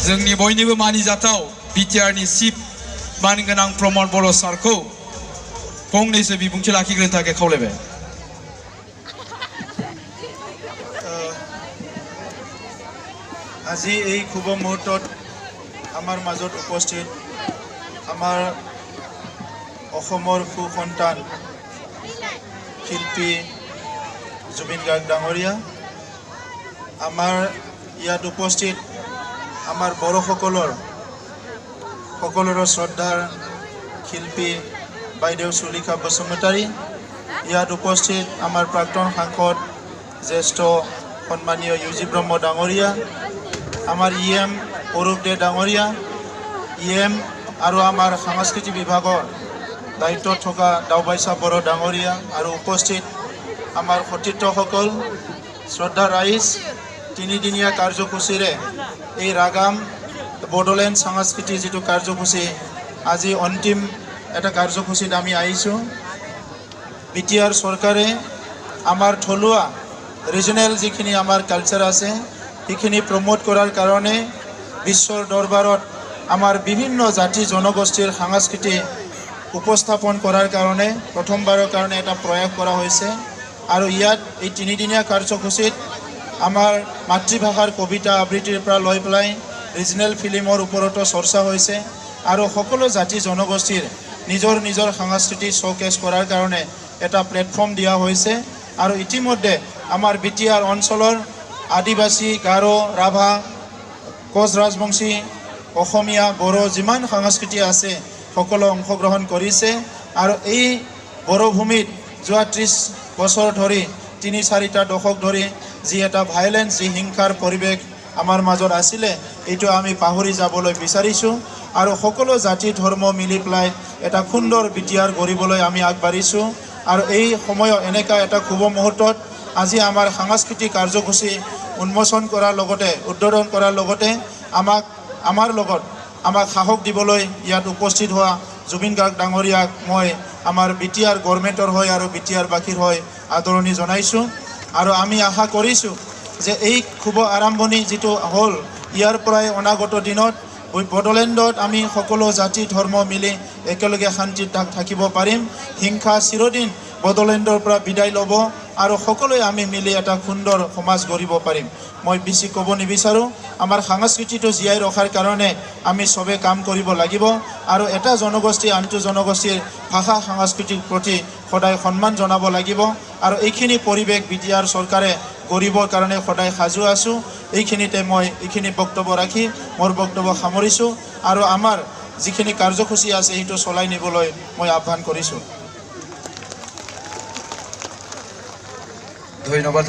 जोंनि बयनिबो मानिजाथाव बिटिआरनि चिफ मानगोनां प्रमद बर' सारखौ फंनैसो बिबुंथि लाखिग्रोनो थाखाय खावलायबाय। আজি এই শুভ মুহূৰ্তত আমাৰ মাজত উপস্থিত আমাৰ অসমৰ সুসন্তান শিল্পী জুবিন গাৰ্গ ডাঙৰীয়া, আমাৰ ইয়াত উপস্থিত আমাৰ বড়োসকলৰ সকলোৰে শ্ৰদ্ধাৰ শিল্পী বাইদেউ সুলেখা বসুমতাৰী, ইয়াত উপস্থিত আমাৰ প্ৰাক্তন সাংসদ জ্যেষ্ঠ সন্মানীয় ইউজি ব্ৰহ্ম ডাঙৰীয়া, আমাৰ ইএম অৰূপ দে ডাঙৰীয়া, ইএম আৰু আমাৰ সাংস্কৃতিক বিভাগৰ দায়িত্বত থকা দাওবাইচা বড়ো ডাঙৰীয়া আৰু উপস্থিত আমাৰ সতীৰ্থসকল, শ্ৰদ্ধা ৰাইজ, তিনিদিনীয়া কাৰ্যসূচীৰে এই ৰাগাম বড়োলেণ্ড সাংস্কৃতিক যিটো কাৰ্যসূচী, আজি অন্তিম এটা কাৰ্যসূচীত আমি আহিছোঁ। বিটিআৰ চৰকাৰে আমাৰ থলুৱা ৰিজনেল যিখিনি আমাৰ কালচাৰ আছে সেইখিনি প্ৰমোট কৰাৰ কাৰণে বিশ্বৰ দৰবাৰত আমাৰ বিভিন্ন জাতি জনগোষ্ঠীৰ সংস্কৃতি উপস্থাপন কৰাৰ কাৰণে প্ৰথমবাৰৰ কাৰণে এটা প্ৰয়াস কৰা হৈছে। আৰু ইয়াত এই তিনিদিনীয়া কাৰ্যসূচীত আমাৰ মাতৃভাষাৰ কবিতা আবৃত্তিৰ পৰা লৈ পেলাই ৰিজনেল ফিল্মৰ ওপৰতো চৰ্চা হৈছে আৰু সকলো জাতি জনগোষ্ঠীৰ নিজৰ নিজৰ সংস্কৃতি শ্ব'কেছ কৰাৰ কাৰণে এটা প্লেটফৰ্ম দিয়া হৈছে। আৰু ইতিমধ্যে আমাৰ বিটিআৰ অঞ্চলৰ আদিবাসী, গাৰো, ৰাভা, কোচ ৰাজবংশী, অসমীয়া, বড়ো যিমান সংস্কৃতি আছে সকলো অংশগ্ৰহণ কৰিছে। আৰু এই বড়োভূমিত যোৱা 30 বছৰ ধৰি 3-4টা দশক ধৰি যি এটা ভাইলেন্স, যি হিংসাৰ পৰিৱেশ আমাৰ মাজত আছিলে, এইটো আমি পাহৰি যাবলৈ বিচাৰিছোঁ আৰু সকলো জাতি ধৰ্ম মিলি পেলাই এটা সুন্দৰ বিটিআৰ গঢ়িবলৈ আমি আগবাঢ়িছোঁ। আৰু এই সময়ত এনেকুৱা এটা শুভ মুহূৰ্তত আজি আমাৰ সাংস্কৃতিক কাৰ্যসূচী উন্মোচন কৰাৰ লগতে উদ্বোধন কৰাৰ লগতে আমাক সাহস দিবলৈ ইয়াত উপস্থিত হোৱা জুবিন গাৰ্গ ডাঙৰীয়াক মই আমাৰ বিটিআৰ গভৰ্ণমেণ্টৰ হৈ আৰু বিটিআৰবাসীৰ হৈ আদৰণি জনাইছোঁ। আৰু আমি আশা কৰিছোঁ যে এই শুভ আৰম্ভণি যিটো হ'ল, ইয়াৰ পৰাই অনাগত দিনত বড়োলেণ্ডত আমি সকলো জাতি ধৰ্ম মিলি একেলগে শান্তিত থাকিব পাৰিম। হিংসা চিৰদিন বড়োলেণ্ডৰ পৰা বিদায় ল'ব আৰু সকলোৱে আমি মিলি এটা সুন্দৰ সমাজ গঢ়িব পাৰিম। মই বেছি ক'ব নিবিচাৰোঁ। আমাৰ সংস্কৃতিটো জীয়াই ৰখাৰ কাৰণে আমি চবে কাম কৰিব লাগিব আৰু এটা জনগোষ্ঠী আনটো জনগোষ্ঠীৰ ভাষা সংস্কৃতিৰ প্ৰতি সদায় সন্মান জনাব লাগিব। আৰু এইখিনি পৰিৱেশ বিটিআৰ চৰকাৰে গঢ়িবৰ কাৰণে সদায় সাজু আছোঁ। এইখিনিতে মই এইখিনি বক্তব্য ৰাখি মোৰ বক্তব্য সামৰিছোঁ আৰু আমাৰ যিখিনি কাৰ্যসূচী আছে সেইটো চলাই নিবলৈ মই আহ্বান কৰিছোঁ। ধন্যবাদ।